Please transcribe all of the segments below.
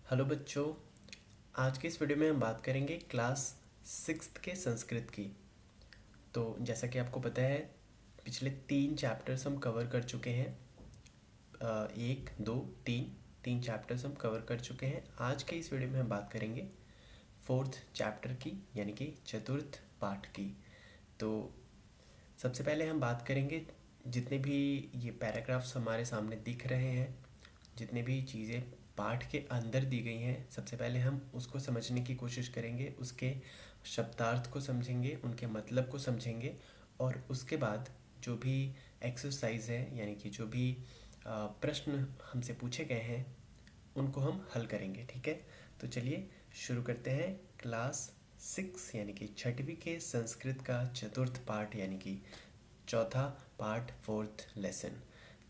Hello बच्चों। आज के इस वीडियो में हम बात करेंगे क्लास 6th के संस्कृत की। तो जैसा कि आपको पता है, पिछले 3 चैप्टर्स हम कवर कर चुके हैं। 1, 2, 3 चैप्टर्स हम कवर कर चुके हैं। आज के इस वीडियो में हम बात करेंगे 4th चैप्टर की, यानी कि चतुर्थ पाठ की। तो सबसे पहले हम बात करेंगे, जितने भी ये पैराग्राफ्स हमारे सामने दिख रहे हैं, जितने भी चीज़ें पाठ के अंदर दी गई हैं, सबसे पहले हम उसको समझने की कोशिश करेंगे, उसके शब्दार्थ को समझेंगे, उनके मतलब को समझेंगे, और उसके बाद जो भी एक्सरसाइज है, यानी कि जो भी प्रश्न हमसे पूछे गए हैं, उनको हम हल करेंगे। ठीक है, तो चलिए शुरू करते हैं। क्लास 6 यानी कि 6वीं के संस्कृत का चतुर्थ पाठ, यानी कि चौथा पाठ, 4th लेसन,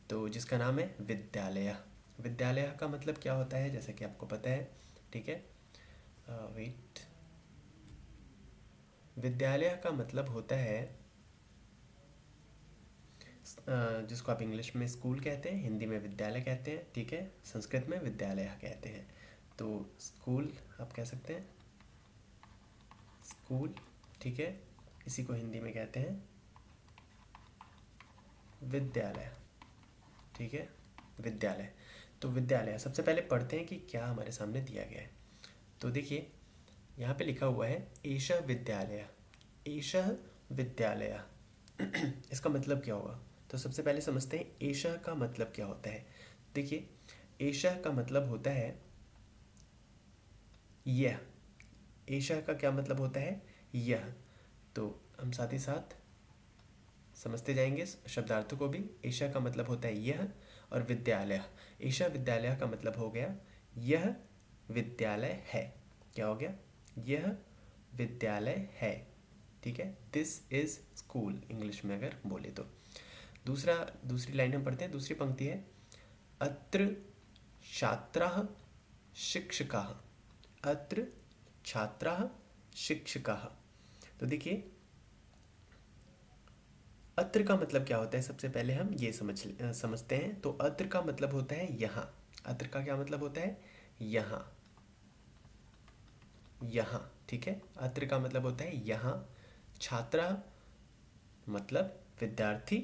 तो जिसका नाम है विद्यालय। विद्यालय का मतलब क्या होता है, जैसा कि आपको पता है। ठीक है, वेट। विद्यालय का मतलब होता है जिसको आप इंग्लिश में स्कूल कहते हैं, हिंदी में विद्यालय कहते हैं। ठीक है, संस्कृत में विद्यालय कहते हैं। तो स्कूल आप कह सकते हैं, स्कूल। ठीक है, इसी को हिंदी में कहते हैं विद्यालय। ठीक है, विद्यालय। तो विद्यालय सबसे पहले पढ़ते हैं कि क्या हमारे सामने दिया गया है। तो देखिए, यहाँ पे लिखा हुआ है एषः विद्यालय। एषः विद्यालय इसका मतलब क्या होगा, तो सबसे पहले समझते हैं एषः का मतलब क्या होता है। देखिए, एषः का मतलब होता है यह। एषः का क्या मतलब होता है, यह। तो हम साथ ही साथ समझते जाएंगे शब्दार्थों को भी। एषः का मतलब होता है यह, और विद्यालय, एषः विद्यालय का मतलब हो गया यह विद्यालय है। क्या हो गया, यह विद्यालय है। ठीक है, दिस इज स्कूल इंग्लिश में अगर बोले तो। दूसरी लाइन हम पढ़ते हैं, दूसरी पंक्ति है अत्र छात्राः शिक्षकाः। अत्र छात्राः शिक्षकाः। तो देखिए, अत्र का मतलब क्या होता है, सबसे पहले हम ये समझते हैं। तो अत्र का मतलब होता है यहाँ। अत्र का क्या मतलब होता है, यहाँ, यहाँ। ठीक है, अत्र का मतलब होता है यहाँ। छात्रा मतलब विद्यार्थी,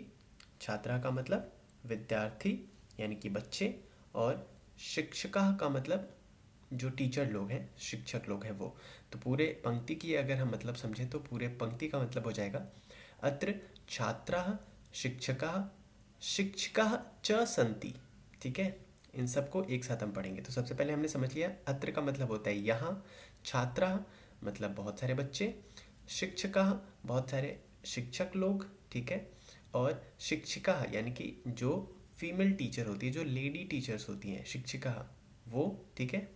छात्रा का मतलब विद्यार्थी यानी कि बच्चे, और शिक्षका का मतलब जो टीचर लोग हैं, शिक्षक लोग हैं वो। तो पूरे पंक्ति की अगर हम मतलब समझें तो पूरे पंक्ति का मतलब हो जाएगा अत्र छात्राः शिक्षकाः शिक्षकाः च सन्ति। ठीक है, इन सबको एक साथ हम पढ़ेंगे। तो सबसे पहले हमने समझ लिया अत्र का मतलब होता है यहाँ, छात्राः मतलब बहुत सारे बच्चे, शिक्षकाः बहुत सारे शिक्षक लोग। ठीक है, और शिक्षिका यानी कि जो फीमेल टीचर होती है, जो लेडी टीचर्स होती हैं, शिक्षिका वो। ठीक है,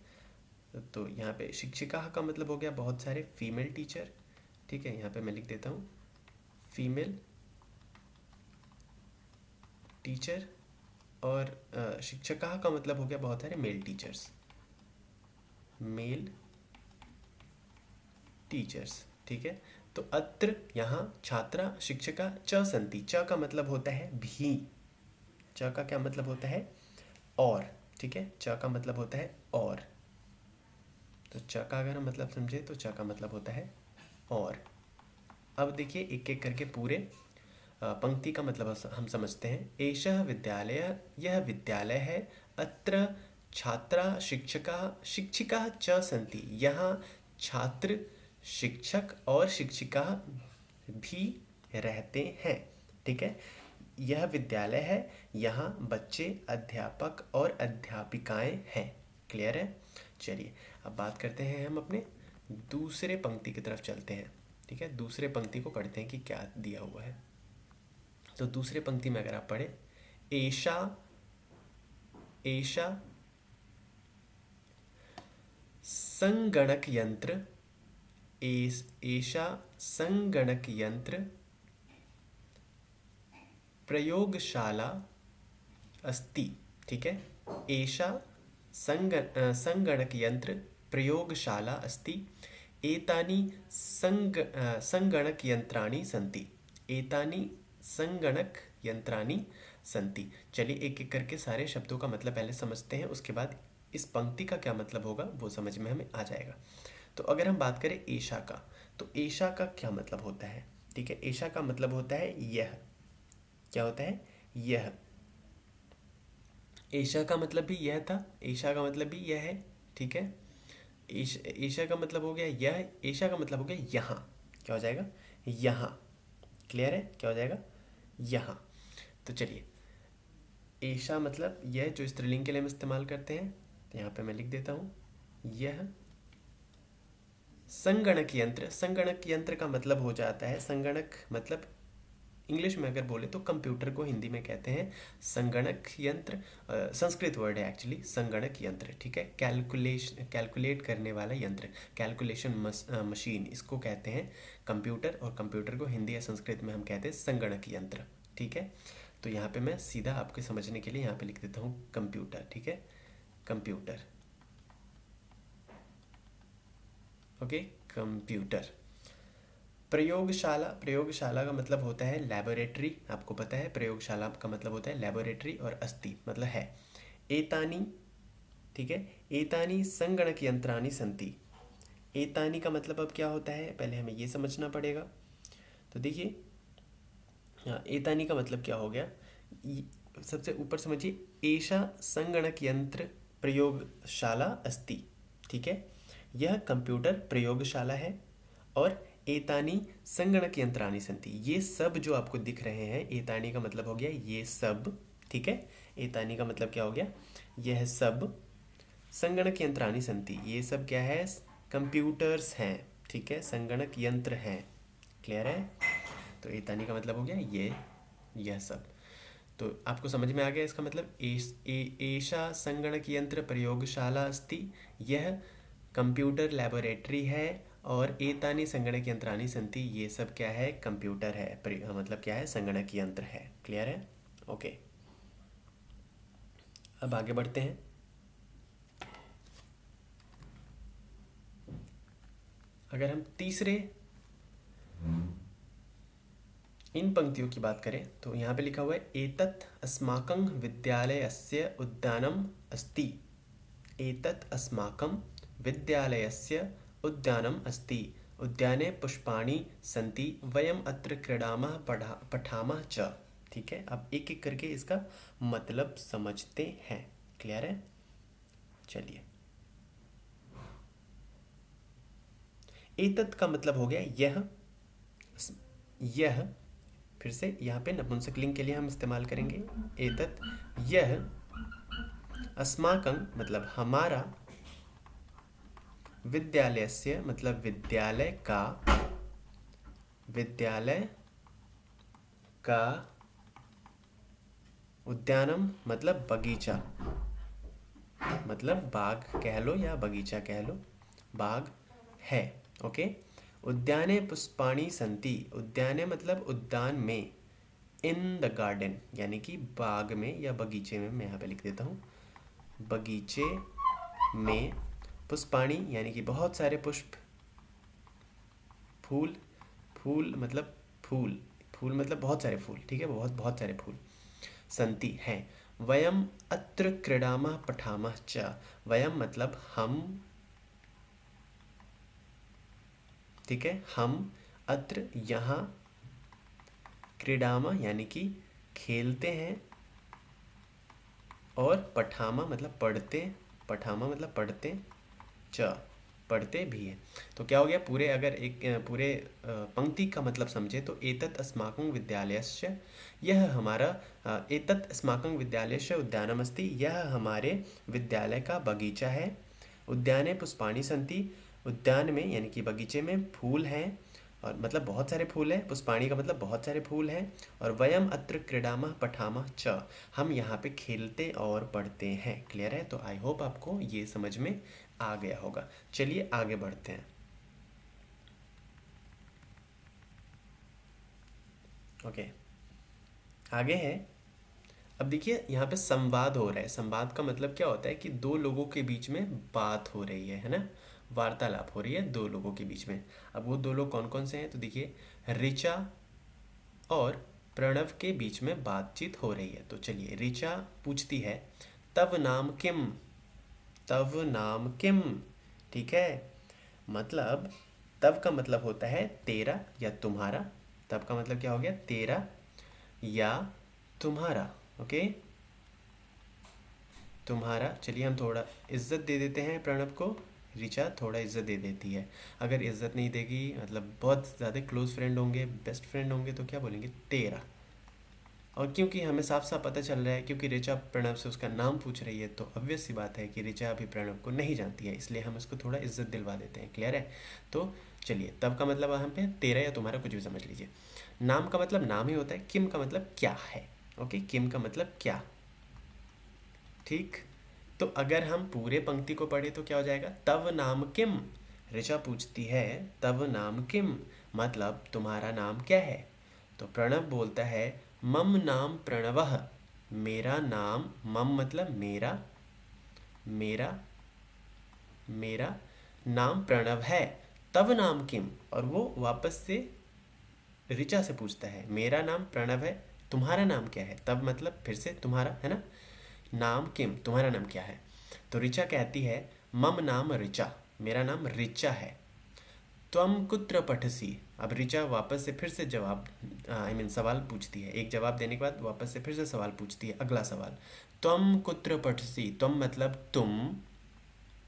तो यहाँ पे शिक्षिका का मतलब हो गया बहुत सारे फीमेल टीचर। ठीक है, यहाँ पे मैं लिख देता हूँ फीमेल टीचर, और शिक्षिका का मतलब हो गया बहुत सारे मेल टीचर्स, मेल टीचर्स। ठीक है, तो अत्र यहाँ छात्रा शिक्षिका च संति। च का मतलब होता है भी। च का क्या मतलब होता है, और। ठीक है, च का मतलब होता है और। तो च का अगर हम मतलब समझे तो च का मतलब होता है और। अब देखिए, एक एक करके पूरे पंक्ति का मतलब हम समझते हैं। एषः विद्यालय, यह विद्यालय है। अत्र छात्रा शिक्षका शिक्षिका च सन्ति। यहाँ छात्र, शिक्षक और शिक्षिका भी रहते हैं। ठीक है, यह विद्यालय है, यहाँ बच्चे, अध्यापक और अध्यापिकाएं हैं। क्लियर है। चलिए अब बात करते हैं, हम अपने दूसरे पंक्ति की तरफ चलते हैं। ठीक है, दूसरे पंक्ति को पढ़ते हैं कि क्या दिया हुआ है। तो दूसरे पंक्ति में अगर आप पढ़े एषा, एषा संगणक यंत्र, एषा संगणक यंत्र प्रयोगशाला अस्ति। ठीक है, एषा संगणक यंत्र प्रयोगशाला अस्ति। एतानि संगणक यंत्राणि सन्ति। एतानि संगणक यंत्राणि सन्ति। चलिए एक एक करके सारे शब्दों का मतलब पहले समझते हैं, उसके बाद इस पंक्ति का क्या मतलब होगा वो समझ में हमें आ जाएगा। तो अगर हम बात करें एषा का, तो एषा का क्या मतलब होता है? ठीक है, एषा का मतलब होता है यह। क्या होता है? यह। एषा का मतलब भी यह था, एषा का मतलब भी यह है। ठीक है, एषा का मतलब हो गया यह, एषा का मतलब हो गया यहाँ। क्या हो जाएगा? यहाँ। क्लियर है? क्या हो जाएगा? यहाँ। तो चलिए, एषा मतलब यह, जो स्त्रीलिंग के लिए हम इस्तेमाल करते हैं, तो यहाँ पे मैं लिख देता हूँ यह संगणक यंत्र। संगणक यंत्र का मतलब हो जाता है, संगणक मतलब इंग्लिश में अगर बोले तो कंप्यूटर को हिंदी में कहते हैं संगणक यंत्र। संस्कृत वर्ड है एक्चुअली संगणक यंत्र। ठीक है, कैलकुलेट करने वाला यंत्र, कैलकुलेशन मशीन, इसको कहते हैं कंप्यूटर। और कंप्यूटर को हिंदी या संस्कृत में हम कहते हैं संगणक यंत्र। ठीक है, तो यहाँ पे मैं सीधा आपके समझने के लिए यहाँ पे लिख देता हूँ कंप्यूटर। ठीक है, कंप्यूटर। Okay, computer. प्रयोगशाला, प्रयोगशाला का मतलब होता है लैबोरेटरी। आपको पता है प्रयोगशाला का मतलब होता है लैबोरेटरी, और अस्ति मतलब है। एतानी, ठीक है, एतानी संगणक यंत्राणी संति। एतानी का मतलब अब क्या होता है, पहले हमें ये समझना पड़ेगा। तो देखिए, हाँ, एतानी का मतलब क्या हो गया, सबसे ऊपर समझिए, एषा संगणक यंत्र प्रयोगशाला अस्ति। ठीक है, यह कंप्यूटर प्रयोगशाला है। और एतानी संगणक यंत्राणी संति, ये सब जो आपको दिख रहे हैं, एतानी का मतलब हो गया ये सब। ठीक है, एतानी का मतलब क्या हो गया, यह सब। संगणक यंत्राणी संति, ये सब क्या है, कंप्यूटर्स हैं। ठीक है, संगणक यंत्र हैं। क्लियर है? तो एतानी का मतलब हो गया ये, यह सब। तो आपको समझ में आ गया इसका मतलब, एषा संगणक यंत्र प्रयोगशाला अस्ति, यह कंप्यूटर लैबोरेटरी है। और एतानी संगणक यंत्राणी संति, ये सब क्या है, कंप्यूटर है, मतलब क्या है, संगणक यंत्र है। क्लियर है? ओके, अब आगे बढ़ते हैं। अगर हम तीसरे इन पंक्तियों की बात करें, तो यहाँ पे लिखा हुआ है एतत् अस्माकं विद्यालयस्य उद्यानम अस्ति। एतत् अस्माकं विद्यालयस्य उद्यानम अस्ति। उद्याने पुष्पाणि सन्ति, वयम अत्र क्रीडामः पठामः च। ठीक है, अब एक एक करके इसका मतलब समझते हैं। क्लियर है? चलिए, एतत् का मतलब हो गया यह। यह, फिर से यहाँ पे नपुंसकलिंग के लिए हम इस्तेमाल करेंगे एतत्। यह अस्माकं मतलब हमारा, विद्यालयस्य मतलब विद्यालय का, विद्यालय का, उद्यानम मतलब बगीचा, मतलब बाग कह लो या बगीचा कह लो, बाग है। ओके, उद्याने पुष्पाणि सन्ति। उद्याने मतलब उद्यान में, इन द गार्डन यानी कि बाग में या बगीचे में, मैं यहाँ पे लिख देता हूँ बगीचे में, पुष्पाणि यानी कि बहुत सारे पुष्प, फूल, फूल मतलब फूल, फूल मतलब बहुत सारे फूल। ठीक है, बहुत बहुत सारे फूल संति हैं। वयम अत्र क्रीडामः पठामः च। वयम मतलब हम, ठीक है, हम, अत्र यहाँ, क्रीडामः यानी कि खेलते हैं, और पठामा मतलब पढ़ते, पठामा मतलब पढ़ते, च पढ़ते भी है। तो क्या हो गया, पूरे अगर एक पूरे पंक्ति का मतलब समझे तो एतत् अस्माकं विद्यालयस्य, यह हमारा, एतत् अस्माकं विद्यालयस्य उद्यानमस्ति, यह हमारे विद्यालय का बगीचा है। उद्याने पुष्पाणि सन्ति, उद्यान में यानी कि बगीचे में फूल हैं, और मतलब बहुत सारे फूल हैं। पुष्पाणि का मतलब बहुत सारे फूल हैं। और वयम अत्र क्रीडामः पठामः च, हम यहाँ पे खेलते और पढ़ते हैं। क्लियर है? तो आई होप आपको ये समझ में आ गया होगा। चलिए आगे बढ़ते हैं। ओके, आगे है, अब देखिए यहाँ पे संवाद हो रहा है। संवाद का मतलब क्या होता है कि दो लोगों के बीच में बात हो रही है ना, वार्तालाप हो रही है दो लोगों के बीच में। अब वो दो लोग कौन कौन से हैं, तो देखिए, ऋचा और प्रणव के बीच में बातचीत हो रही है। तो चलिए, ऋचा पूछती है तब नाम किम, तव नाम किम। ठीक है, मतलब तव का मतलब होता है तेरा या तुम्हारा। तव का मतलब क्या हो गया? तेरा या तुम्हारा। ओके, तुम्हारा। चलिए हम थोड़ा इज्जत दे देते हैं प्रणव को। ऋचा थोड़ा इज्जत दे देती है। अगर इज्जत नहीं देगी, मतलब बहुत ज़्यादा क्लोज फ्रेंड होंगे, बेस्ट फ्रेंड होंगे, तो क्या बोलेंगे? तेरा। और क्योंकि हमें साफ साफ पता चल रहा है, क्योंकि ऋचा प्रणव से उसका नाम पूछ रही है, तो ऑब्वियस सी बात है कि ऋचा अभी प्रणव को नहीं जानती है, इसलिए हम उसको थोड़ा इज्जत दिलवा देते हैं। क्लियर है? तो चलिए, तब का मतलब यहाँ पे तेरा या तुम्हारा, कुछ भी समझ लीजिए। नाम का मतलब नाम ही होता है। किम का मतलब क्या है। ओके, किम का मतलब क्या। ठीक, तो अगर हम पूरे पंक्ति को पढ़े तो क्या हो जाएगा? तव नाम किम। ऋचा पूछती है तव नाम किम, मतलब तुम्हारा नाम क्या है। तो प्रणव बोलता है मम नाम प्रणवः। मेरा नाम, मम मतलब मेरा, मेरा मेरा नाम प्रणव है। तव नाम किम, और वो वापस से ऋचा से पूछता है मेरा नाम प्रणव है, तुम्हारा नाम क्या है। तब मतलब फिर से तुम्हारा, है ना। नाम किम, तुम्हारा नाम क्या है। तो ऋचा कहती है मम नाम ऋचा, मेरा नाम ऋचा है। त्वम कुत्र पठसी। अब ऋचा वापस से फिर से जवाब, आई मीन सवाल पूछती है। एक जवाब देने के बाद वापस से फिर से सवाल पूछती है, अगला सवाल। त्वम कुत्र पठसी। त्वम मतलब तुम,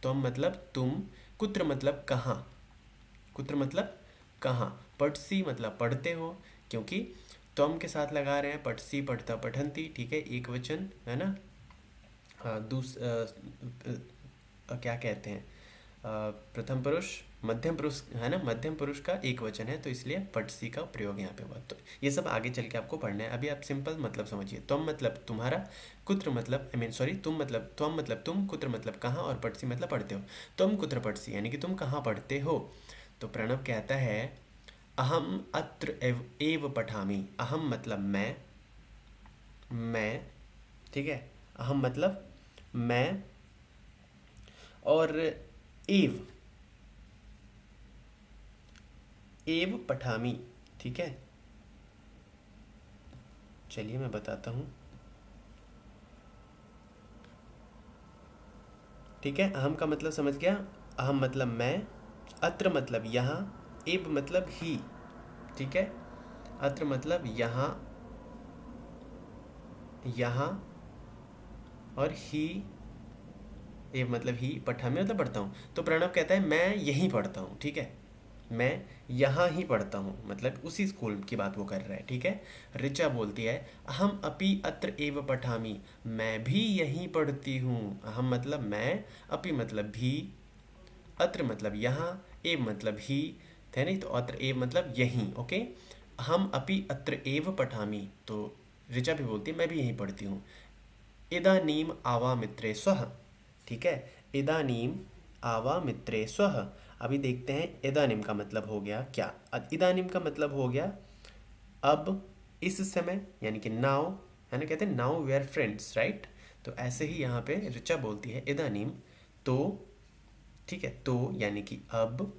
त्वम मतलब तुम, कुत्र मतलब कहाँ, कुत्र मतलब कहाँ, पठसी मतलब पढ़ते हो, क्योंकि त्वम के साथ लगा रहे हैं पठसी, पढ़ता, पठंती। ठीक है, एक वचन है ना। हाँ, क्या कहते हैं, प्रथम पुरुष, मध्यम पुरुष, है ना। मध्यम पुरुष का एक वचन है, तो इसलिए पटसी का प्रयोग यहाँ पे हुआ। तो ये सब आगे चल के आपको पढ़ना है, अभी आप सिंपल मतलब समझिए। त्वम मतलब तुम्हारा, कुत्र मतलब, आई मीन सॉरी, तुम मतलब, त्वम मतलब तुम, कुत्र मतलब कहाँ, और पटसी मतलब पढ़ते हो। तुम कुत्र पटसी, यानी कि तुम कहाँ पढ़ते हो। तो प्रणव कहता है अहम अत्र एव पठामि। अहम मतलब मैं, ठीक है। अहम मतलब मैं, और एव, एव पठामी। ठीक है, चलिए मैं बताता हूँ। ठीक है, अहम का मतलब समझ गया। अहम मतलब मैं, अत्र मतलब यहाँ, एव मतलब ही। ठीक है, अत्र मतलब यहाँ, यहाँ, और ही, एव मतलब ही, पठामी मतलब पढ़ता हूँ। तो प्रणव कहता है मैं यहीं पढ़ता हूँ। ठीक है, मैं यहाँ ही पढ़ता हूँ, मतलब उसी स्कूल की बात वो कर रहा है। ठीक है, ऋचा बोलती है अहम अपि अत्र एव पठामि। मैं भी यहीं पढ़ती हूँ। अहम मतलब मैं, अपि मतलब भी, अत्र मतलब यहाँ, एव मतलब ही, है नहीं। तो अत्र एव मतलब यहीं। ओके, हम अपि अत्र एव पठामि, तो ऋचा भी बोलती है मैं भी यहीं पढ़ती हूँ। इदानीम आवा मित्रे स्वः। ठीक है, इदानीम आवा मित्रे स्वः। अभी देखते हैं इदानीम का मतलब हो गया क्या। इदानीम का मतलब हो गया अब, इस समय, यानी कि नाउ, है ना। कहते हैं now we are friends, right. तो ऐसे ही यहाँ पे ऋचा बोलती है इदानीम, तो, ठीक है, तो यानी कि अब,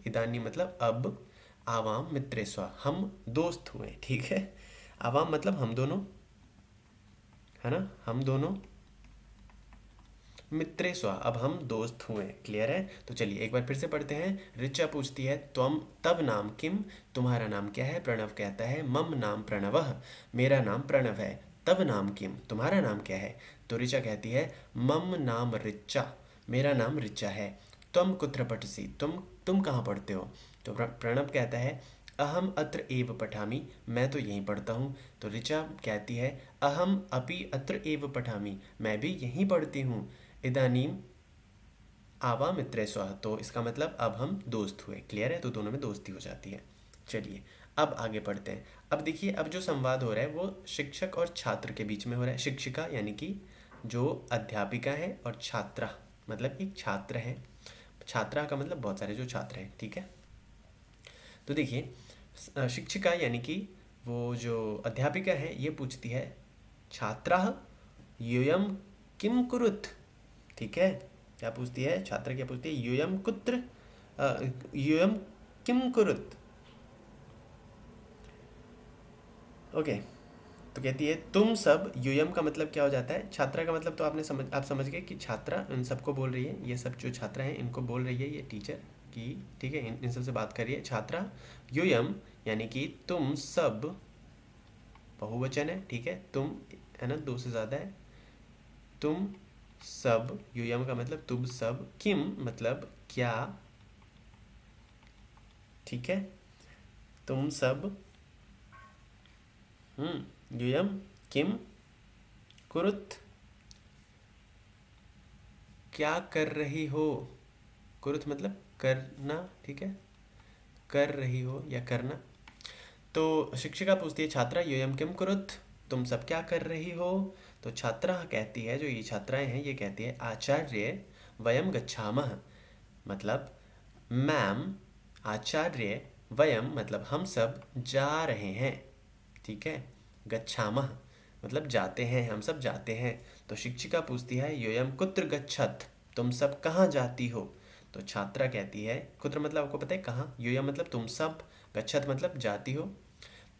इदानीम मतलब अब, आवाम मित्रे स्व, हम दोस्त हुए। ठीक है, आवाम मतलब हम दोनों, है ना, हम दोनों, मित्रे स्व अब हम दोस्त हुए। क्लियर है? तो चलिए एक बार फिर से पढ़ते हैं। ऋचा पूछती है त्वम तब नाम किम, तुम्हारा नाम क्या है। प्रणव कहता है मम नाम प्रणवः, मेरा नाम प्रणव है। तब नाम किम, तुम्हारा नाम क्या है। तो ऋचा कहती है मम नाम ऋचा, मेरा नाम ऋचा है। त्वम कुत्र पठसी, तुम कहाँ पढ़ते हो। तो प्रणव कहता है अहम अत्र एव पठामि, मैं तो यहीं पढ़ता हूँ। तो ऋचा कहती है अहम अपि अत्र एव पठामि, मैं भी यहीं पढ़ती हूँ। इदानीम आवा मित्रे स्वः, तो इसका मतलब अब हम दोस्त हुए। क्लियर है? तो दोनों में दोस्ती हो जाती है। चलिए अब आगे पढ़ते हैं। अब देखिए, अब जो संवाद हो रहा है वो शिक्षक और छात्र के बीच में हो रहा है। शिक्षिका यानी कि जो अध्यापिका है, और छात्रा मतलब एक छात्र है। छात्रा का मतलब बहुत सारे जो छात्र हैं। ठीक है, तो देखिए शिक्षिका यानी कि वो जो अध्यापिका है, ये पूछती है छात्रः यूयम किम कुरुत। ठीक है, क्या पूछती है छात्र, क्या पूछती है, यूयम कुत्र, यूयम किम कुरुत। ओके, तो कहती है तुम सब, यूयम का मतलब क्या हो जाता है, छात्रा का मतलब तो आप समझ गए कि छात्रा इन सबको बोल रही है, ये सब जो छात्रा हैं इनको बोल रही है ये टीचर की, ठीक है, इन सब से बात कर रही है छात्रा। यूयम यानी कि तुम सब, बहुवचन है, ठीक है, तुम है ना, दो से ज़्यादा है, तुम सब, यूयम का मतलब तुम सब, किम मतलब क्या, ठीक है, तुम सब, यूयम किम कुरुत, क्या कर रही हो, कुरुत मतलब करना, ठीक है, कर रही हो या करना। तो शिक्षिका पूछती है छात्रा यूयम किम कुरुत, तुम सब क्या कर रही हो। तो छात्रा कहती है, जो ये छात्राएं हैं ये कहती है आचार्य वयम गच्छामः, मतलब मैम, आचार्य वयम मतलब हम सब जा रहे हैं, ठीक है, गच्छामः मतलब जाते हैं, हम सब जाते हैं। तो शिक्षिका पूछती है योयम कुत्र गच्छत, तुम सब कहाँ जाती हो। तो छात्रा कहती है, कुत्र मतलब आपको पता है कहाँ, योयम मतलब तुम सब, गच्छत मतलब जाती हो।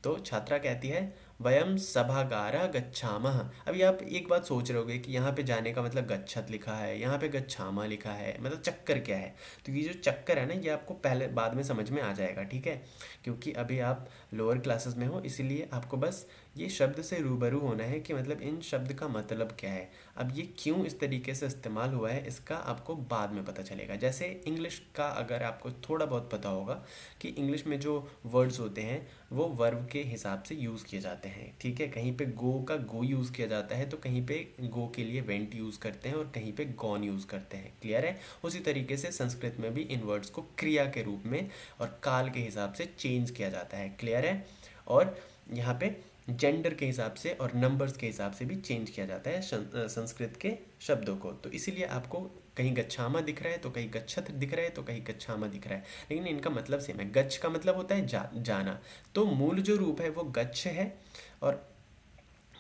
तो छात्रा कहती है वयम सभागारा गच्छामः। अभी आप एक बात सोच रहे होगे कि यहाँ पे जाने का मतलब गच्छत लिखा है, यहाँ पे गच्छामा लिखा है, मतलब चक्कर क्या है। तो ये जो चक्कर है ना, ये आपको पहले बाद में समझ में आ जाएगा, ठीक है, क्योंकि अभी आप लोअर क्लासेस में हो, इसीलिए आपको बस ये शब्द से रूबरू होना है कि मतलब इन शब्द का मतलब क्या है। अब ये क्यों इस तरीके से इस्तेमाल हुआ है इसका आपको बाद में पता चलेगा। जैसे इंग्लिश का अगर आपको थोड़ा बहुत पता होगा कि इंग्लिश में जो वर्ड्स होते हैं वो वर्ब के हिसाब से यूज़ किए जाते हैं, ठीक है, कहीं पे गो का गो यूज़ किया जाता है, तो कहीं पे गो के लिए वेंट यूज़ करते हैं और कहीं पे गॉन यूज़ करते हैं, क्लियर है। उसी तरीके से संस्कृत में भी इन वर्ड्स को क्रिया के रूप में और काल के हिसाब से चेंज किया जाता है, क्लियर है। और यहाँ पे जेंडर के हिसाब से और नंबर्स के हिसाब से भी चेंज किया जाता है संस्कृत के शब्दों को। तो इसीलिए आपको कहीं गच्छामा दिख रहा है तो कहीं गच्छत दिख रहा है तो कहीं गच्छामा दिख रहा है, लेकिन इनका मतलब सेम है। गच्छ का मतलब होता है जाना, तो मूल जो रूप है वो गच्छ है। और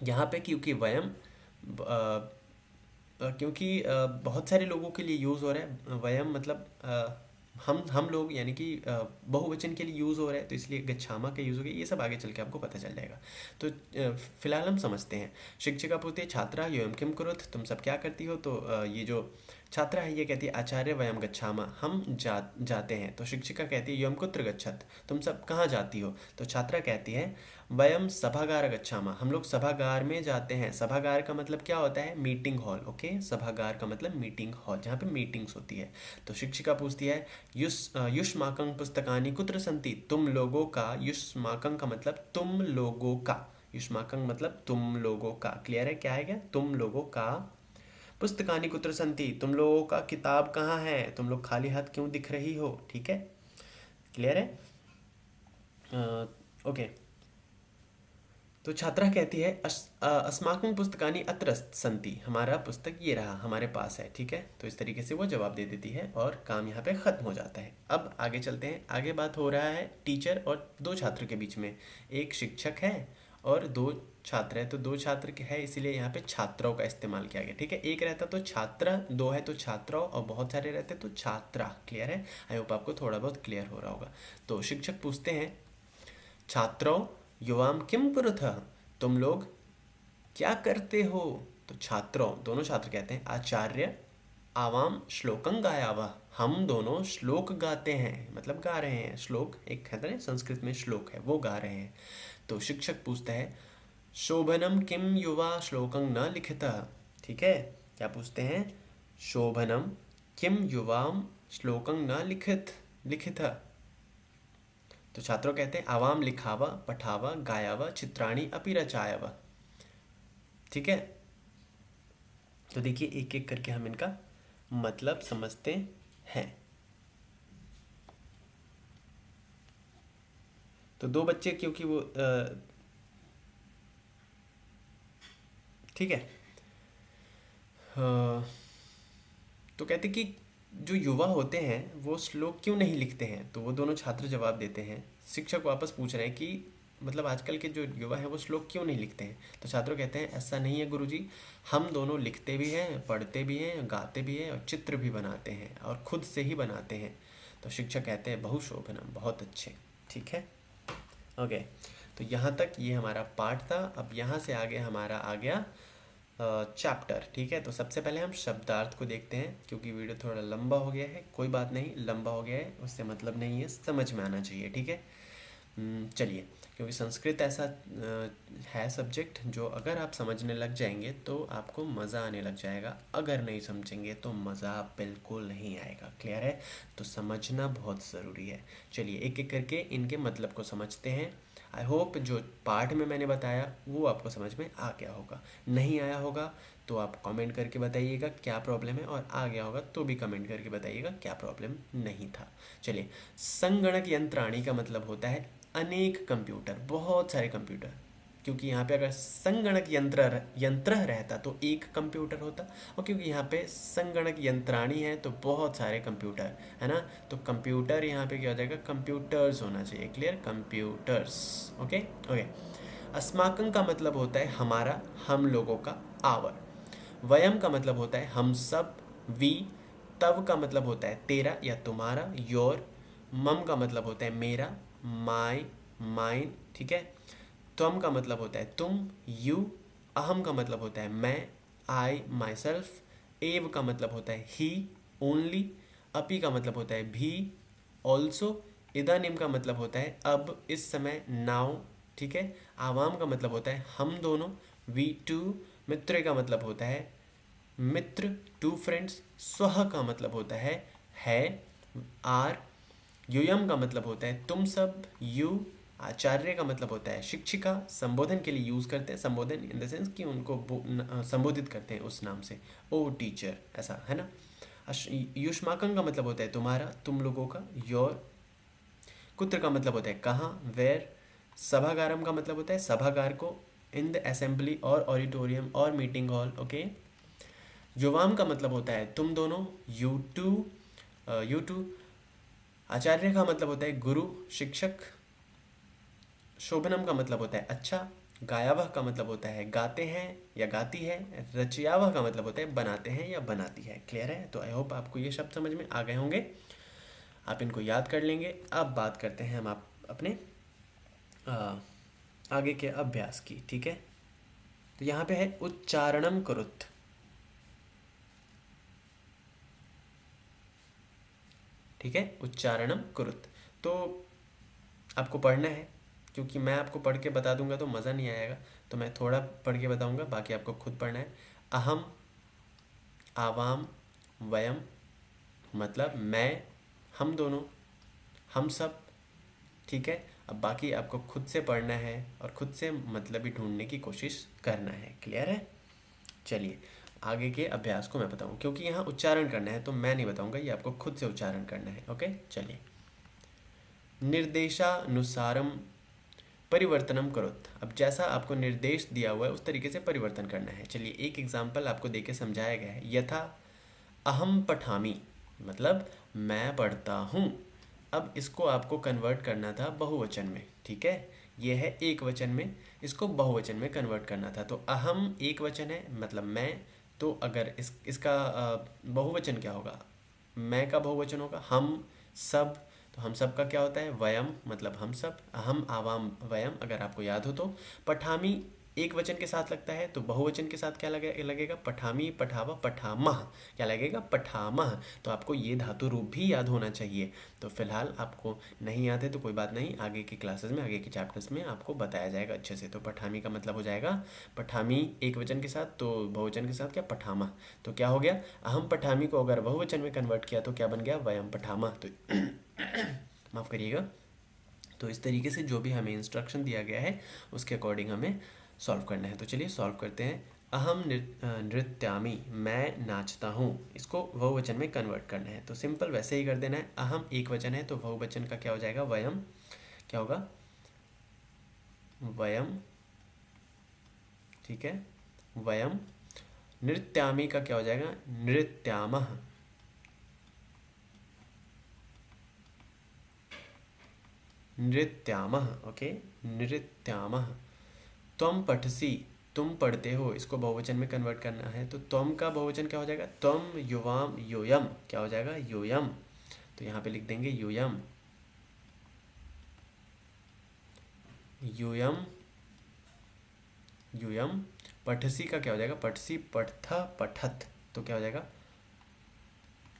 यहाँ पे क्योंकि वयम क्योंकि बहुत सारे लोगों के लिए यूज़ हो रहा है वयम, मतलब हम लोग यानी कि बहुवचन के लिए यूज़ हो रहा है, तो इसलिए गच्छामा का यूज़ हो गया। ये सब आगे चल के आपको पता चल जाएगा। तो फिलहाल हम समझते हैं। शिक्षिका पूछती है छात्रा योयम किम कुरुत, तुम सब क्या करती हो। तो ये जो छात्रा है ये कहती है आचार्य वयम गच्छामा, हम जाते हैं। तो शिक्षिका कहती है योयम कुत्र गच्छत, तुम सब कहाँ जाती हो। तो छात्रा कहती है वयम सभागार गच्छामा, हम लोग सभागार में जाते हैं। सभागार का मतलब क्या होता है, मीटिंग हॉल, ओके, सभागार का मतलब मीटिंग हॉल, जहाँ पे मीटिंग्स होती है। तो शिक्षिका पूछती है युष्माकं पुस्तकानि कुत्र सन्ति, तुम लोगों का, युष्माकं का मतलब तुम लोगों का, युष्माकं मतलब तुम लोगों का, क्लियर है क्या है, क्या तुम लोगों का, पुस्तकानि कुत्र सन्ति तुम लोगों का किताब कहाँ है, तुम लोग खाली हाथ क्यों दिख रही हो, ठीक है, क्लियर है। ओके। तो छात्रा कहती है अस्माकं पुस्तकानि अत्र सन्ति, हमारा पुस्तक ये रहा, हमारे पास है, ठीक है। तो इस तरीके से वो जवाब दे देती है और काम यहाँ पे ख़त्म हो जाता है। अब आगे चलते हैं। आगे बात हो रहा है टीचर और दो छात्र के बीच में। एक शिक्षक है और दो छात्र है, तो दो छात्र है इसीलिए यहाँ पे छात्राओं का इस्तेमाल किया गया, ठीक है। एक रहता तो छात्र, दो है तो छात्राओं, और बहुत सारे रहते तो छात्रा, क्लियर है। आई होप आपको थोड़ा बहुत क्लियर हो रहा होगा। तो शिक्षक पूछते हैं छात्रों युवाम किम कुरुतः, तुम लोग क्या करते हो। तो छात्रों, दोनों छात्र कहते हैं आचार्य आवाम श्लोकं गायावा, हम दोनों श्लोक गाते हैं, मतलब गा रहे हैं। श्लोक एक कहते हैं संस्कृत में श्लोक है, वो गा रहे हैं। तो शिक्षक पूछता है शोभनम किम युवा श्लोकं न लिखितः, ठीक है, क्या पूछते हैं, शोभनम किम युवाम श्लोकं न लिखितः। तो छात्रों कहते हैं आवाम लिखावा पठावा गायावा चित्राणी अपि रचायावा, ठीक है। तो देखिए एक एक करके हम इनका मतलब समझते हैं। तो दो बच्चे क्योंकि वो ठीक है, तो कहते कि जो युवा होते हैं वो श्लोक क्यों नहीं लिखते हैं। तो वो दोनों छात्र जवाब देते हैं, शिक्षक वापस पूछ रहे हैं कि मतलब आजकल के जो युवा हैं वो श्लोक क्यों नहीं लिखते हैं। तो छात्र कहते हैं ऐसा नहीं है गुरुजी, हम दोनों लिखते भी हैं, पढ़ते भी हैं, गाते भी हैं और चित्र भी बनाते हैं और खुद से ही बनाते हैं। तो शिक्षक कहते हैं बहुशोभनम, बहुत अच्छे, ठीक है, ओके। तो यहाँ तक ये हमारा पार्ट था। अब यहाँ से आगे हमारा आ गया चैप्टर। ठीक है, तो सबसे पहले हम शब्दार्थ को देखते हैं, क्योंकि वीडियो थोड़ा लंबा हो गया है। कोई बात नहीं, लंबा हो गया है उससे मतलब नहीं है, समझ में आना चाहिए। ठीक है, चलिए, क्योंकि संस्कृत ऐसा है सब्जेक्ट जो अगर आप समझने लग जाएंगे तो आपको मज़ा आने लग जाएगा, अगर नहीं समझेंगे तो मज़ा बिल्कुल नहीं आएगा। क्लियर है? तो समझना बहुत ज़रूरी है। चलिए एक एक करके इनके मतलब को समझते हैं। आई होप जो पार्ट में मैंने बताया वो आपको समझ में आ गया होगा। नहीं आया होगा तो आप कमेंट करके बताइएगा क्या प्रॉब्लम है, और आ गया होगा तो भी कमेंट करके बताइएगा क्या प्रॉब्लम नहीं था। चलिए, संगणक यंत्राणी का मतलब होता है अनेक कंप्यूटर, बहुत सारे कंप्यूटर। क्योंकि यहाँ पे अगर संगणक यंत्र रहता तो एक कंप्यूटर होता, और क्योंकि यहाँ पे संगणक यंत्राणी है तो बहुत सारे कंप्यूटर है ना। तो कंप्यूटर यहाँ पे क्या हो जाएगा, कंप्यूटर्स होना चाहिए। क्लियर? कंप्यूटर्स। Okay okay. अस्माकं का मतलब होता है हमारा, हम लोगों का, आवर। वयम का मतलब होता है हम सब, वी। तव का मतलब होता है तेरा या तुम्हारा, योर। मम का मतलब होता है मेरा, माई, माइन। ठीक है। त्वम का मतलब होता है तुम, यू। अहम का मतलब होता है मैं, आई, माई सेल्फ। एव का मतलब होता है ही, ओनली। अपी का मतलब होता है भी, ऑल्सो। इदानीम का मतलब होता है अब, इस समय, नाउ। ठीक है। आवाम का मतलब होता है हम दोनों, वी टू। मित्र का मतलब होता है मित्र, टू फ्रेंड्स। स्वह का मतलब होता है, आर। यूयम का मतलब होता है तुम सब, यू। आचार्य का मतलब होता है शिक्षिका, संबोधन के लिए यूज़ करते हैं, संबोधन इन द सेंस कि उनको संबोधित करते हैं उस नाम से, ओ टीचर, ऐसा है ना। युष्माकं का मतलब होता है तुम्हारा, तुम लोगों का, योर। कुत्र का मतलब होता है कहाँ, वेयर। सभागारम का मतलब होता है सभागार को, इन द असेंबली और ऑडिटोरियम और मीटिंग हॉल। ओके। युवाम का मतलब होता है तुम दोनों, यू टू, यू टू। आचार्य का मतलब होता है गुरु, शिक्षक। शोभनम का मतलब होता है अच्छा। गायावह का मतलब होता है गाते हैं या गाती है। रचयावह का मतलब होता है बनाते हैं या बनाती है। क्लियर है? तो आई होप आपको ये शब्द समझ में आ गए होंगे, आप इनको याद कर लेंगे। अब बात करते हैं हम आप अपने आगे के अभ्यास की। ठीक है, तो यहाँ पे है उच्चारणम कुरुत। ठीक है, उच्चारणम कुरुत। तो आपको पढ़ना है, क्योंकि मैं आपको पढ़ के बता दूंगा तो मज़ा नहीं आएगा, तो मैं थोड़ा पढ़ के बताऊंगा, बाकी आपको खुद पढ़ना है। अहम, आवाम, वयम मतलब मैं, हम दोनों, हम सब। ठीक है, अब बाकी आपको खुद से पढ़ना है और खुद से मतलब ही ढूंढने की कोशिश करना है। क्लियर है? चलिए आगे के अभ्यास को मैं बताऊँ, क्योंकि यहाँ उच्चारण करना है तो मैं नहीं बताऊँगा, ये आपको खुद से उच्चारण करना है। ओके, चलिए। निर्देशानुसारम परिवर्तनम करोत। अब जैसा आपको निर्देश दिया हुआ है उस तरीके से परिवर्तन करना है। चलिए एक एग्जाम्पल आपको देके समझाया गया है। यथा अहम पठामी मतलब मैं पढ़ता हूँ। अब इसको आपको कन्वर्ट करना था बहुवचन में। ठीक है, ये है एक वचन में, इसको बहुवचन में कन्वर्ट करना था। तो अहम एक वचन है मतलब मैं, तो अगर इसका बहुवचन क्या होगा, मैं का बहुवचन होगा हम सब। तो हम सब का क्या होता है, वयम मतलब हम सब। अहम, आवाम, वयम अगर आपको याद हो तो। पठामी एक वचन के साथ लगता है, तो बहुवचन के साथ क्या लगेगा, पठामी, पठावा, पठामह। क्या लगेगा, पठामह। तो आपको ये धातु रूप भी याद होना चाहिए। तो फिलहाल आपको नहीं याद है तो कोई बात नहीं, आगे की क्लासेस में, आगे के चैप्टर्स में आपको बताया जाएगा अच्छे से। तो पठामी का मतलब हो जाएगा पठामी एक वचन के साथ, तो बहुवचन के साथ क्या, पठामह। तो क्या हो गया, अहम पठामी को अगर बहुवचन में कन्वर्ट किया तो क्या बन गया, वयम पठामह। तो माफ़ करिएगा। तो इस तरीके से जो भी हमें इंस्ट्रक्शन दिया गया है उसके अकॉर्डिंग हमें सॉल्व करना है। तो चलिए सॉल्व करते हैं। अहम नृत्यामी मैं नाचता हूँ, इसको बहुवचन में कन्वर्ट करना है। तो सिंपल वैसे ही कर देना है। अहम एक वचन है तो बहुवचन का क्या हो जाएगा, वयम। क्या होगा, वयम। ठीक है, वयम। नृत्यामी का क्या हो जाएगा, नृत्यामः। नृत्यामः। ओके, नृत्यामः। त्वम पठसी तुम पढ़ते हो, इसको बहुवचन में कन्वर्ट करना है। तो त्वम का बहुवचन क्या हो जाएगा, त्वम, युवाम, योयम। क्या हो जाएगा, योयम। तो यहाँ पे लिख देंगे योयम, यूयम, यूयम। पठसी का क्या हो जाएगा? पठसी, पठथ, पठत, तो क्या हो जाएगा?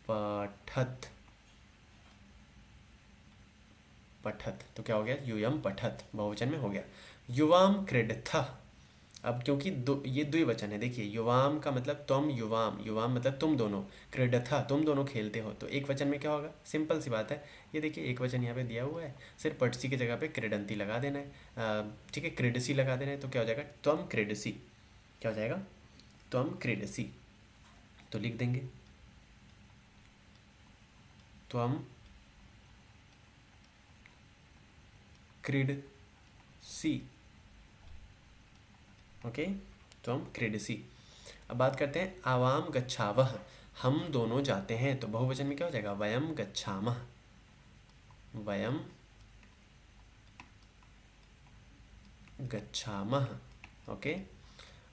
पठत, पठत, तो क्या हो गया? यूयम पठत, बहुवचन में हो गया। युवाम क्रीडथ, अब क्योंकि ये द्विवचन है, देखिए युवाम का मतलब तुम, युवाम, युवाम मतलब तुम दोनों, क्रीडथा तुम दोनों खेलते हो, तो एक वचन में क्या होगा? सिंपल सी बात है, ये देखिए एक वचन यहाँ पे दिया हुआ है, सिर्फ पटसी की जगह पे क्रीडंती लगा देना है, ठीक है, क्रीडसी लगा देना है, तो क्या हो जाएगा? त्वम क्रीडसी, क्या हो जाएगा? त्वम क्रीडसी, तो लिख देंगे त्वम क्रीडसी, ओके, त्वम क्रीडसी। अब बात करते हैं आवाम गच्छावह, हम दोनों जाते हैं, तो बहुवचन में क्या हो जाएगा? वयम गच्छामः, वयम गच्छामः, ओके।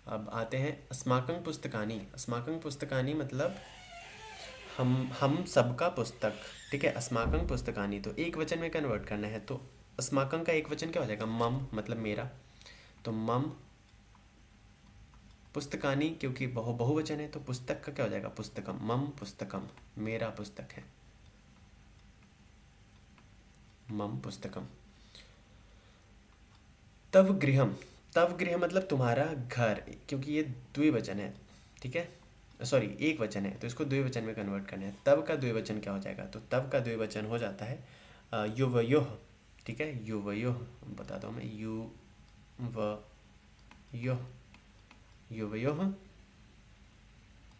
अब आते हैं अस्माकं पुस्तकानि, अस्माकं पुस्तकानि मतलब हम सबका पुस्तक, ठीक है, अस्माकं पुस्तकानि, तो एक वचन में कन्वर्ट करना है, तो अस्माकं का एक वचन क्या हो जाएगा? मम, मतलब मेरा, तो मम पुस्तकानि, क्योंकि बहुवचन है तो पुस्तक का क्या हो जाएगा? पुस्तकम, मम पुस्तकम, मेरा पुस्तक है, मम पुस्तकम। तव गृहम, तव गृह मतलब तुम्हारा घर, क्योंकि ये द्विवचन है, ठीक है, सॉरी एक वचन है, तो इसको द्विवचन में कन्वर्ट करना है। तव का द्विवचन क्या हो जाएगा? तो तव का द्विवचन हो जाता है युवयोः, ठीक है, युवयोः, बताता हूँ मैं, युवयोः, युवयोः,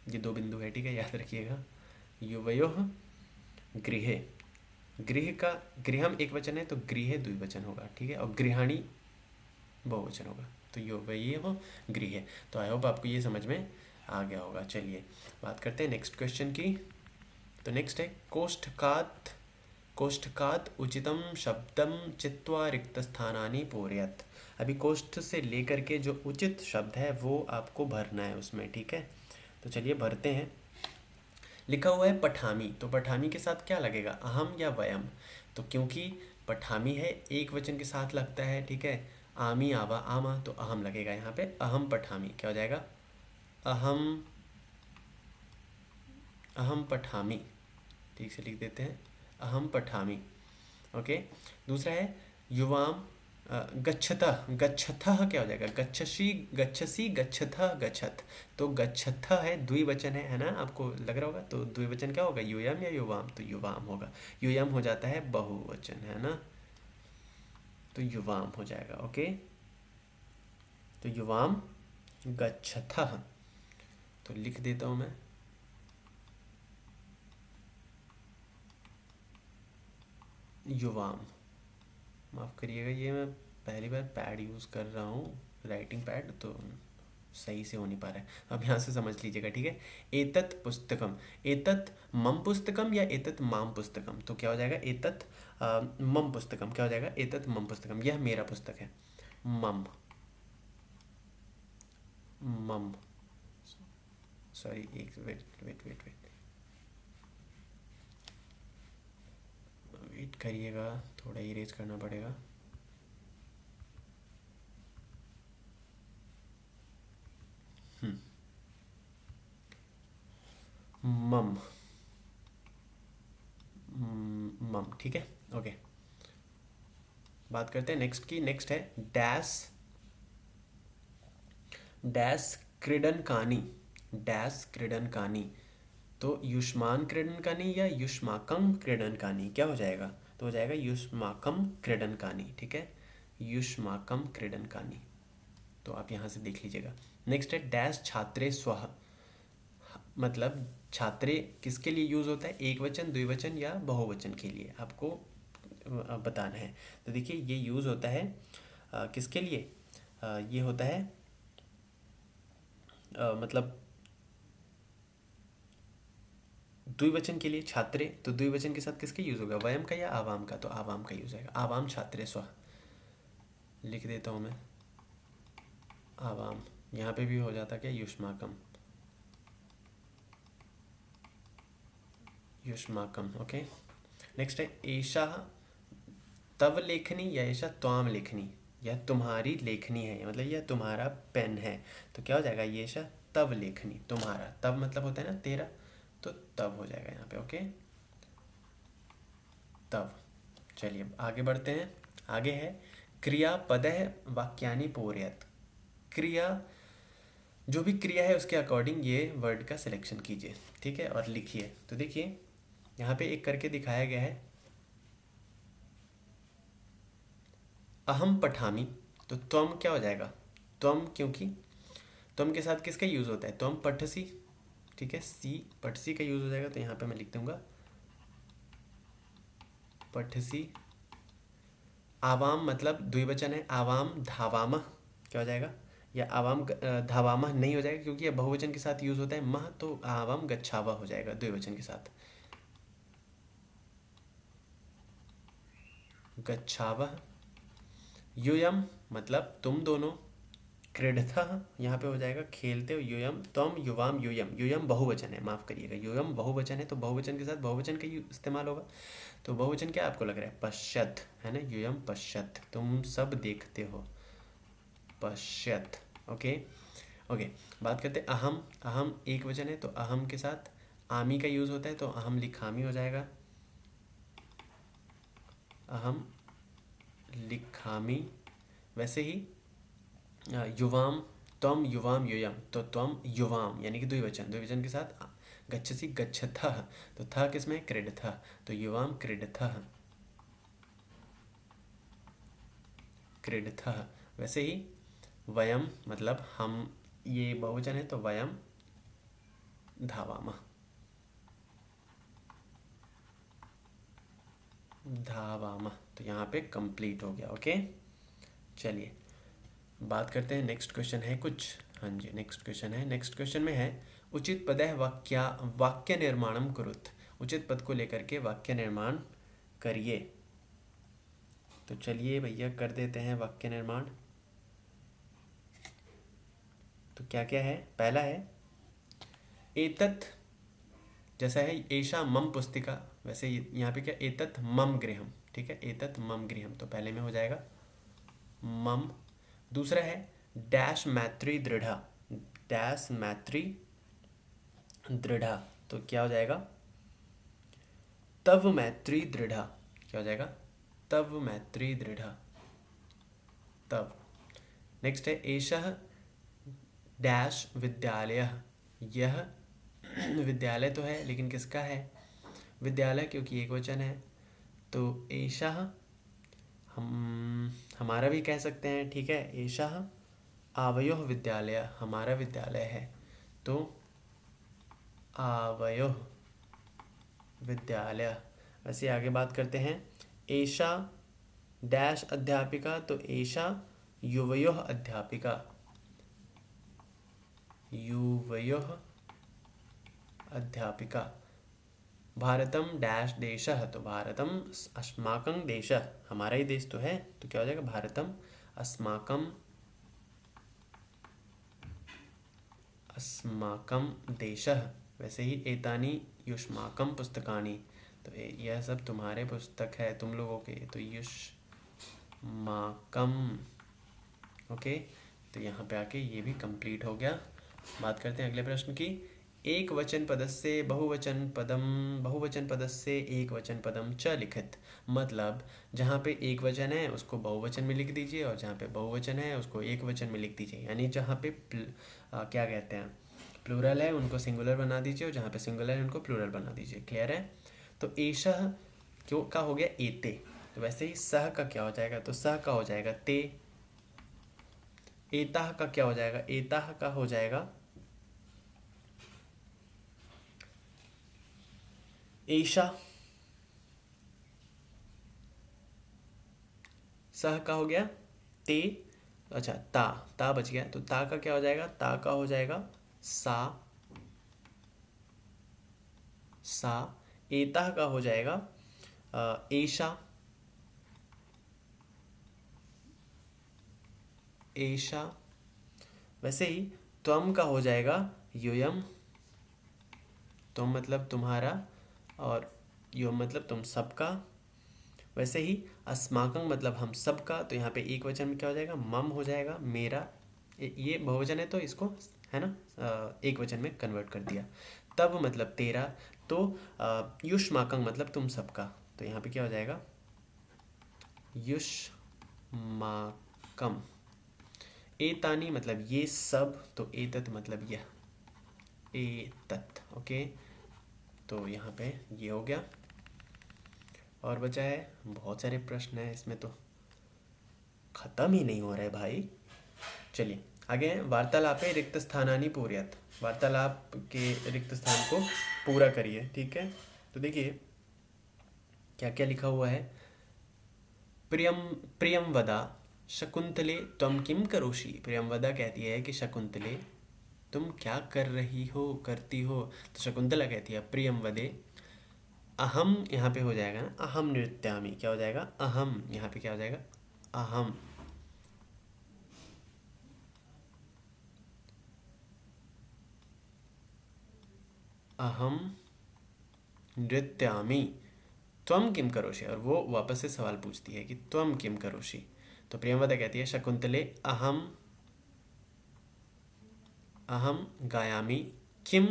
ये दो बिंदु है, ठीक है, याद रखिएगा। युवयोः गृहे, गृह का, गृहम एक वचन है तो गृह द्विवचन होगा, ठीक है, और गृहाणी बहुवचन होगा, तो युवयोः गृहे। तो आई होप आपको ये समझ में आ गया होगा। चलिए बात करते हैं नेक्स्ट क्वेश्चन की। तो नेक्स्ट है कोष्ठकात्, कोष्ठकात् उचितम शब्दम चित्वा रिक्त स्थानानि पूरयत। अभी कोष्ठ से लेकर के जो उचित शब्द है वो आपको भरना है उसमें, ठीक है, तो चलिए भरते हैं। लिखा हुआ है पठामी, तो पठामी के साथ क्या लगेगा? अहम या वयम? तो क्योंकि पठामी है एक वचन के साथ लगता है, ठीक है, आमी, आवा, आमा, तो अहम लगेगा यहाँ पे, अहम पठामी, क्या हो जाएगा? अहम, अहम पठामी, ठीक से लिख देते हैं, अहम पठामी, ओके। दूसरा है युवाम गच्छतः, गच्छतः क्या हो जाएगा? गच्छसी, गच्छसी, गच्छतः, गच्छत, तो गच्छतः है द्विवचन है ना, आपको लग रहा होगा, तो द्विवचन क्या होगा? युयम या युवाम? तो युवाम होगा, युयम हो जाता है बहुवचन, है ना, तो युवाम हो जाएगा, ओके। तो युवाम गच्छतः, तो लिख देता हूँ मैं, युवाम, माफ़ करिएगा, ये मैं पहली बार पैड यूज़ कर रहा हूँ, राइटिंग पैड, तो सही से हो नहीं पा रहा है, अब यहाँ से समझ लीजिएगा, ठीक है। एतत् पुस्तकम, एतत् मम पुस्तकम या एतत् माम पुस्तकम, तो क्या हो जाएगा? एतत् मम पुस्तकम, क्या हो जाएगा? एतत् मम पुस्तकम, यह मेरा पुस्तक है, मम, मम, सॉरी एक wait wait wait wait wait करिएगा, थोड़ा इरेज करना पड़ेगा। मम, मम, ठीक है, ओके। बात करते हैं नेक्स्ट की। नेक्स्ट है डैश, डैश क्रीडनकानि, डैश क्रीडनकानि, तो युष्मान क्रीडनकानि या युष्माकम क्रीडनकानि, क्या हो जाएगा? तो हो जाएगा युष्माकम क्रीडनकानि, ठीक है, युष्माकम क्रीडनकानि, तो आप यहाँ से देख लीजिएगा। नेक्स्ट है डैश छात्रे स्वः, मतलब छात्रे किसके लिए यूज़ होता है? एक वचन, द्विवचन या बहुवचन के लिए आपको बताना है। तो देखिए ये यूज़ होता है किसके लिए? ये होता है मतलब द्विवचन के लिए, छात्रे, तो द्विवचन के साथ किसके यूज़ होगा? वयम का या आवाम का? तो आवाम का यूज़ आएगा, आवाम छात्रे स्व, लिख देता हूँ मैं, आवाम, यहाँ पे भी हो जाता क्या? युष्माकम, युष्माकम, ओके। नेक्स्ट है एषा तव लेखनी या एषा त्वाम लेखनी, यह तुम्हारी लेखनी है, मतलब यह तुम्हारा पेन है। तो क्या हो जाएगा, ये शा तब लेखनी, तुम्हारा, तब मतलब होता है ना तेरा, तो तब हो जाएगा यहाँ पे। ओके, तब। चलिए आगे बढ़ते हैं। आगे है क्रियापदः वाक्यानि पूरयत। क्रिया, जो भी क्रिया है उसके अकॉर्डिंग ये वर्ड का सिलेक्शन कीजिए, ठीक है, और लिखिए। तो देखिए यहाँ पे एक करके दिखाया गया है, अहम पठामी, तो त्वम क्या हो जाएगा, त्वम, क्योंकि त्वम के साथ किसका यूज़ होता है, त्वम पठसी, ठीक है, सी पठसी का यूज़ हो जाएगा। तो यहाँ पे मैं लिख दूंगा पठसी। आवाम मतलब द्विवचन है, आवाम धावामः, क्या हो जाएगा, या आवाम धावामः नहीं हो जाएगा क्योंकि यह बहुवचन के साथ यूज़ होता है मह, तो आवाम गच्छावः हो जाएगा द्विवचन के साथ, गच्छावः। यूयम मतलब तुम दोनों, क्रीडथः यहाँ पे हो जाएगा खेलते हो, यूयम त्वम युवाम यूयम, यूयम बहुवचन है, माफ़ करिएगा, यूयम बहुवचन है, तो बहुवचन के साथ बहुवचन का इस्तेमाल होगा। तो बहुवचन क्या आपको लग रहा है, पश्यत है ना, यूयम पश्यत, तुम सब देखते हो, पश्यत। ओके ओके, बात करते हैं अहम। अहम एक वचन है, तो अहम के साथ आमी का यूज़ होता है, तो अहम लिखामी हो जाएगा, अहम लिखामी। वैसे ही युवाम, त्वम युवाम यूयम, तो त्वम युवाम यानी कि द्विवचन, द्विवचन के साथ गच्छसि गच्छथः, तो था किसमें, क्रीडथः, तो युवाम क्रीडथः, क्रीडथः। वैसे ही वयम मतलब हम, ये बहुवचन है, तो वयम धावामः, धावामः। तो यहाँ पे कंप्लीट हो गया। ओके, चलिए बात करते हैं, नेक्स्ट क्वेश्चन है कुछ, हाँ जी नेक्स्ट क्वेश्चन है। नेक्स्ट क्वेश्चन में है उचित पदः वाक्य निर्माणम कुरुत, उचित पद को लेकर के वाक्य निर्माण करिए। तो चलिए भैया कर देते हैं वाक्य निर्माण। तो क्या क्या है, पहला है एतत्, जैसा है एषा मम पुस्तिका, वैसे यहाँ पे क्या, एतत् मम गृहम, ठीक है, एतत् मम गृहम, तो पहले में हो जाएगा मम। दूसरा है डैश मैत्री दृढ़ा, डैश मैत्री दृढ़ा, तो क्या हो जाएगा, तव मैत्री दृढ़ा, क्या हो जाएगा, तव मैत्री दृढ़ा, तव। नेक्स्ट है एषः डैश विद्यालय, यह विद्यालय तो है लेकिन किसका है, विद्यालय, क्योंकि एक वचन है, तो एषः हमारा भी कह सकते हैं, ठीक है, एषः आवयोः विद्यालय, हमारा विद्यालय है, तो आवयोः विद्यालय। वैसे आगे बात करते हैं, एषा डैश अध्यापिका, तो एषा युवयोः अध्यापिका, युवयोः अध्यापिका। भारतम डैश देशः, तो भारतम अस्माकं देशः, हमारा ही देश तो है, तो क्या हो जाएगा, भारतम अस्माकं, अस्माकं देशः। वैसे ही एतानि युष्माकं पुस्तकानि, तो यह सब तुम्हारे पुस्तक है, तुम लोगों के, तो युष्माकं। ओके, तो यहाँ पे आके ये भी कंप्लीट हो गया। बात करते हैं अगले प्रश्न की। एक वचन पदस्य बहुवचन पदम, बहुवचन पदस्य एक वचन पदम च लिखित, मतलब जहाँ पे एक वचन है उसको बहुवचन में लिख दीजिए, और जहाँ पे बहुवचन है उसको एक वचन में लिख दीजिए, यानी जहाँ पे क्या कहते हैं प्लूरल है उनको सिंगुलर बना दीजिए, और जहाँ पे सिंगुलर है उनको प्लूरल बना दीजिए। क्लियर है। तो एषः क्यों का हो गया एते, तो वैसे ही सह का क्या हो जाएगा, तो सह का हो जाएगा ते। एताह का क्या हो जाएगा, एताह का हो जाएगा एषा। सह का हो गया ते, अच्छा ता, ता बच गया, तो ता का क्या हो जाएगा, ता का हो जाएगा सा, सा। एताह का हो जाएगा एषा, एषा। वैसे ही त्वम का हो जाएगा यूयम, तुम मतलब तुम्हारा, और यो मतलब तुम सबका, वैसे ही अस्माकं मतलब हम सबका, तो यहाँ पे एक वचन में क्या हो जाएगा, मम हो जाएगा, मेरा। ये बहुवचन है तो इसको, है ना, एक वचन में कन्वर्ट कर दिया। तब मतलब तेरा, तो युष्माकं मतलब तुम सबका, तो यहाँ पे क्या हो जाएगा, युष्माकम। एतानी मतलब ये सब, तो एतत मतलब यह, एतत। ओके, तो यहाँ पे ये हो गया। और बचा है, बहुत सारे प्रश्न हैं इसमें, तो खत्म ही नहीं हो रहा है भाई। चलिए आगे हैं, वार्तालापे रिक्त स्थानानि पूरयत। वार्तालाप के रिक्त स्थान को पूरा करिए, ठीक है। तो देखिए क्या क्या लिखा हुआ है। प्रियम प्रियम वदा शकुंतले त्वं किम करोषि। प्रियम वदा कहती है कि शकुंतले तुम क्या कर रही हो, करती हो। तो शकुंतला कहती है प्रियम वदे, अहम यहाँ पे हो जाएगा ना, अहम नृत्यामि, क्या हो जाएगा, अहम, यहाँ पे क्या हो जाएगा, अहम। अहम नृत्यामि त्वम किम करोषि, और वो वापस से सवाल पूछती है कि त्वम किम करोषि। तो प्रियंवदा कहती है शकुंतले अहम अहम गायामि किम,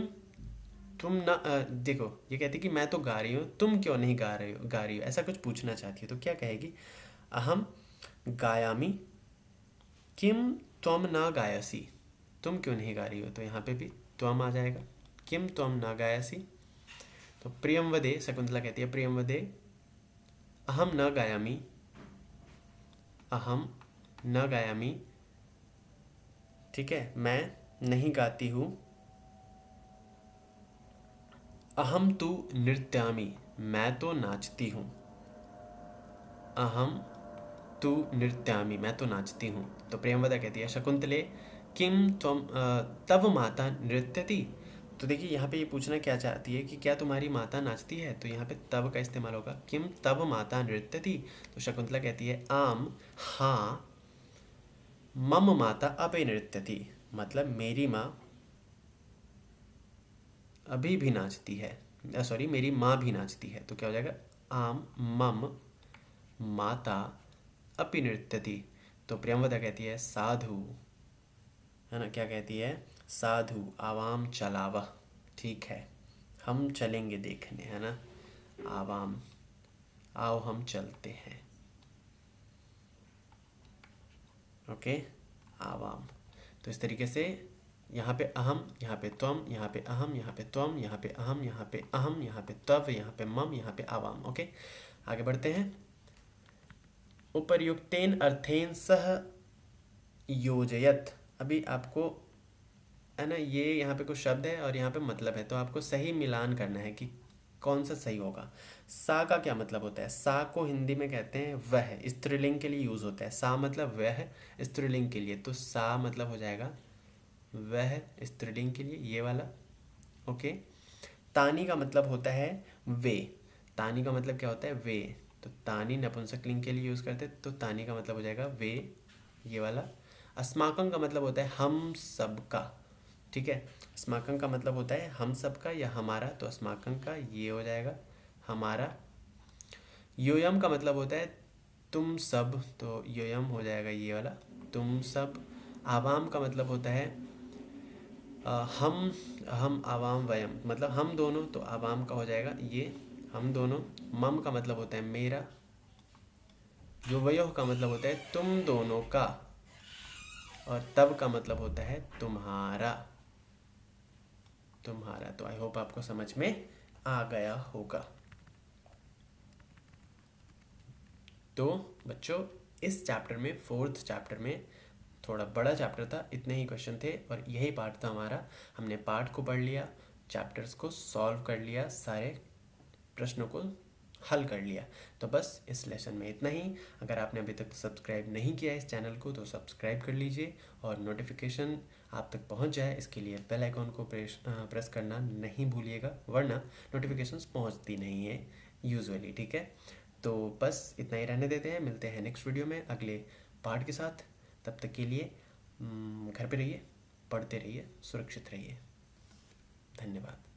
तुम ना देखो ये कहती है कि मैं तो गा रही हूँ, तुम क्यों नहीं गा रही हो, ऐसा कुछ पूछना चाहती है। तो क्या कहेगी, अहम गायामि किम त्वम न गायसी, तुम क्यों नहीं गा रही हो, तो यहाँ पे भी त्वम आ जाएगा, किम त्वम न गायसी। तो प्रियम वदे, शकुंतला कहती है प्रियम वदे अहम न गायामि, अहम न गायामि, ठीक है, मैं नहीं गाती हूँ। अहम तु नृत्यामि, मैं तो नाचती हूँ। अहम तु नृत्यामि, मैं तो नाचती हूँ। तो प्रियंवदा कहती है शकुंतले किम त्वम तव माता नृत्यति। तो देखिए यहाँ पे ये पूछना क्या चाहती है कि क्या तुम्हारी माता नाचती है, तो यहाँ पे तब का इस्तेमाल होगा, किम तव माता नृत्यति। तो शकुंतला कहती है आम, हाँ, मम माता अपि नृत्यति, मतलब मेरी माँ अभी भी नाचती है, सॉरी मेरी माँ भी नाचती है। तो क्या हो जाएगा, आम मम माता अपि नृत्यति। तो प्रियंवदा कहती है साधु, है ना, क्या कहती है, साधु आवाम चलावह, ठीक है, हम चलेंगे देखने, है ना, आवाम, आओ हम चलते हैं। ओके, आवाम। तो इस तरीके से यहाँ पे अहम, यहाँ पे त्वम, यहाँ पे अहम, यहाँ पे त्वम, यहाँ पे अहम, यहाँ पे अहम, यहाँ पे तव, यहाँ पे मम, यहाँ पे आवाम। ओके, आगे बढ़ते हैं। उपर्युक्तेन अर्थेन सह योजयत। अभी आपको, है ना, ये यहाँ पे कुछ शब्द है और यहाँ पे मतलब है, तो आपको सही मिलान करना है कि कौन सा सही होगा। सा का क्या मतलब होता है, सा को हिंदी में कहते हैं वह, स्त्रीलिंग के लिए यूज होता है। सा मतलब वह, स्त्रीलिंग के लिए, तो सा मतलब हो जाएगा वह, स्त्रीलिंग के लिए ये वाला। ओके, तानी का मतलब होता है वे, तानी का मतलब क्या होता है, वे, तो तानी नपुंसकलिंग के लिए यूज करते हैं, तो तानी का मतलब हो जाएगा वे, ये वाला। अस्माकं का मतलब होता है हम सबका, ठीक है, अस्माकं का मतलब होता है हम सबका या हमारा, तो अस्माकं का ये हो जाएगा हमारा। योयम का मतलब होता है तुम सब, तो योयम हो जाएगा ये वाला, तुम सब। आवाम का मतलब होता है हम आवाम वयम, मतलब हम दोनों, तो आवाम का हो जाएगा ये हम दोनों। मम का मतलब होता है मेरा। युवयोः का मतलब होता है तुम दोनों का, और तब का मतलब होता है तुम्हारा, तुम्हारा। तो आई होप आपको समझ में आ गया होगा। तो बच्चों इस चैप्टर में, फोर्थ चैप्टर में, थोड़ा बड़ा चैप्टर था, इतने ही क्वेश्चन थे और यही पार्ट था हमारा। हमने पार्ट को पढ़ लिया, चैप्टर्स को सॉल्व कर लिया, सारे प्रश्नों को हल कर लिया। तो बस इस लेसन में इतना ही। अगर आपने अभी तक सब्सक्राइब नहीं किया इस चैनल को तो सब्सक्राइब कर लीजिए, और नोटिफिकेशन आप तक पहुंच जाए इसके लिए बेल आइकॉन को प्रेस करना नहीं भूलिएगा, वरना नोटिफिकेशंस पहुंचती नहीं है यूजुअली, ठीक है। तो बस इतना ही रहने देते हैं, मिलते हैं नेक्स्ट वीडियो में अगले पार्ट के साथ। तब तक के लिए घर पे रहिए, पढ़ते रहिए, सुरक्षित रहिए। धन्यवाद।